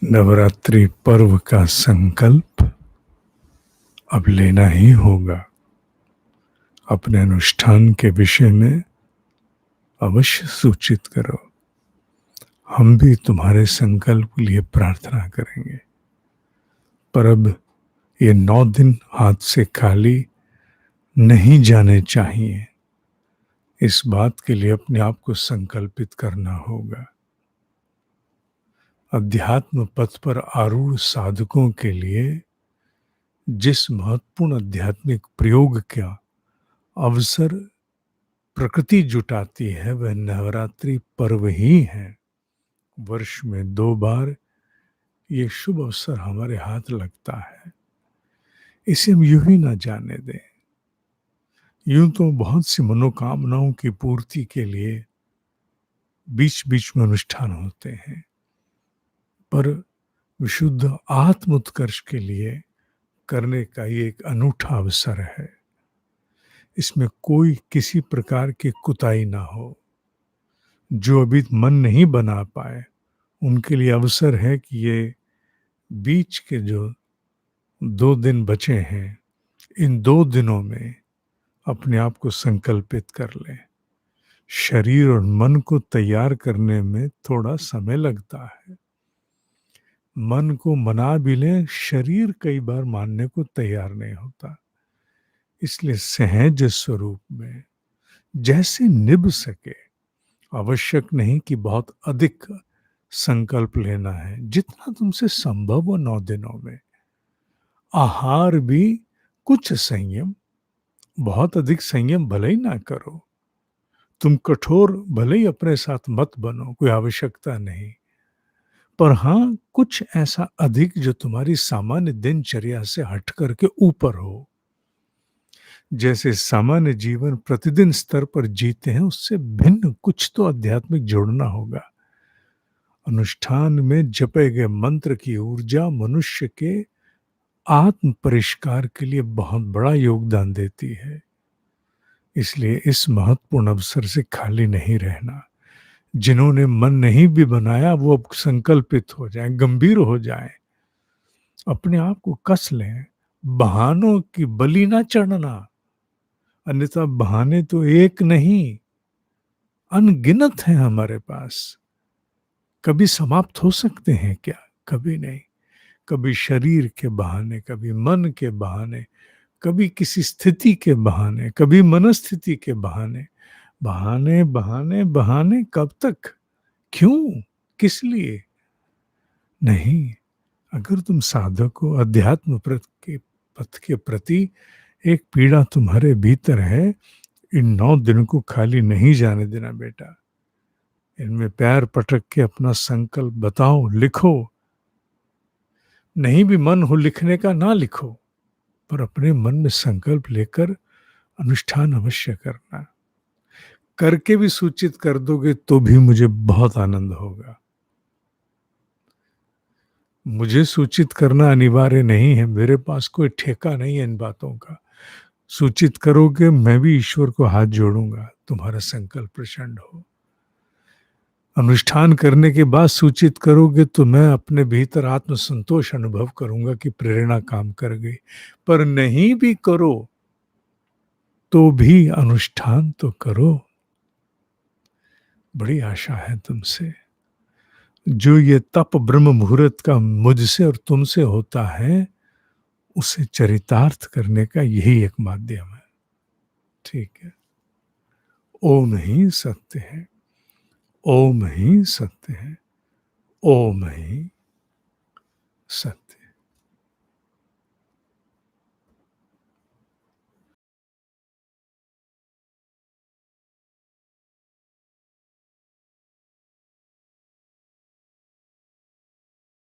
नवरात्रि पर्व का संकल्प अब लेना ही होगा। अपने अनुष्ठान के विषय में अवश्य सूचित करो। हम भी तुम्हारे संकल्प के लिए प्रार्थना करेंगे। पर अब ये 9 दिन हाथ से खाली नहीं जाने चाहिए। इस बात के लिए अपने आप को संकल्पित करना होगा। अध्यात्म पथ पर आरूढ़ साधकों के लिए जिस महत्वपूर्ण आध्यात्मिक प्रयोग का अवसर प्रकृति जुटाती है वह नवरात्रि पर्व ही है। वर्ष में 2 बार ये शुभ अवसर हमारे हाथ लगता है। इसे हम यूं ही ना जाने दें। यूं तो बहुत सी मनोकामनाओं की पूर्ति के लिए बीच बीच में अनुष्ठान होते हैं, पर विशुद्ध आत्म उत्कर्ष के लिए करने का ये एक अनूठा अवसर है। इसमें कोई किसी प्रकार की कुताही ना हो। जो अभी मन नहीं बना पाए उनके लिए अवसर है कि ये बीच के जो 2 दिन बचे हैं, इन 2 दिनों में अपने आप को संकल्पित कर लें। शरीर और मन को तैयार करने में थोड़ा समय लगता है। मन को मना भी लें, शरीर कई बार मानने को तैयार नहीं होता। इसलिए सहज स्वरूप में जैसे निभ सके, आवश्यक नहीं कि बहुत अधिक संकल्प लेना है, जितना तुमसे संभव हो 9 दिनों में। आहार भी कुछ संयम, बहुत अधिक संयम भले ही ना करो। तुम कठोर भले ही अपने साथ मत बनो, कोई आवश्यकता नहीं। पर हाँ, कुछ ऐसा अधिक जो तुम्हारी सामान्य दिनचर्या से हट करके ऊपर हो। जैसे सामान्य जीवन प्रतिदिन स्तर पर जीते हैं, उससे भिन्न कुछ तो आध्यात्मिक जोड़ना होगा। अनुष्ठान में जपे गए मंत्र की ऊर्जा मनुष्य के आत्म परिष्कार के लिए बहुत बड़ा योगदान देती है। इसलिए इस महत्वपूर्ण अवसर से खाली नहीं रहना। जिन्होंने मन नहीं भी बनाया वो अब संकल्पित हो जाएं, गंभीर हो जाएं, अपने आप को कस लें। बहानों की बलि ना चढ़ना, अन्यथा बहाने तो एक नहीं अनगिनत हैं हमारे पास। कभी समाप्त हो सकते हैं क्या? कभी नहीं। कभी शरीर के बहाने, कभी मन के बहाने, कभी किसी स्थिति के बहाने, कभी मनस्थिति के बहाने। बहाने बहाने बहाने कब तक? क्यों? किस लिए? नहीं। अगर तुम साधक हो, अध्यात्म पथ के प्रति एक पीड़ा तुम्हारे भीतर है, इन 9 दिनों को खाली नहीं जाने देना बेटा। इनमें पैर पटक के अपना संकल्प बताओ, लिखो। नहीं भी मन हो लिखने का, ना लिखो, पर अपने मन में संकल्प लेकर अनुष्ठान अवश्य करना। करके भी सूचित कर दोगे तो भी मुझे बहुत आनंद होगा। मुझे सूचित करना अनिवार्य नहीं है, मेरे पास कोई ठेका नहीं है इन बातों का। सूचित करोगे, मैं भी ईश्वर को हाथ जोड़ूंगा, तुम्हारा संकल्प प्रचंड हो। अनुष्ठान करने के बाद सूचित करोगे तो मैं अपने भीतर आत्म संतोष अनुभव करूंगा कि प्रेरणा काम कर गई। पर नहीं भी करो तो भी अनुष्ठान तो करो। बड़ी आशा है तुमसे। जो ये तप ब्रह्म मुहूर्त का मुझसे और तुमसे होता है, उसे चरितार्थ करने का यही एक माध्यम है। ठीक है। ओम ही सत्य है, ओम ही सत्य है, ओम ही सत्य।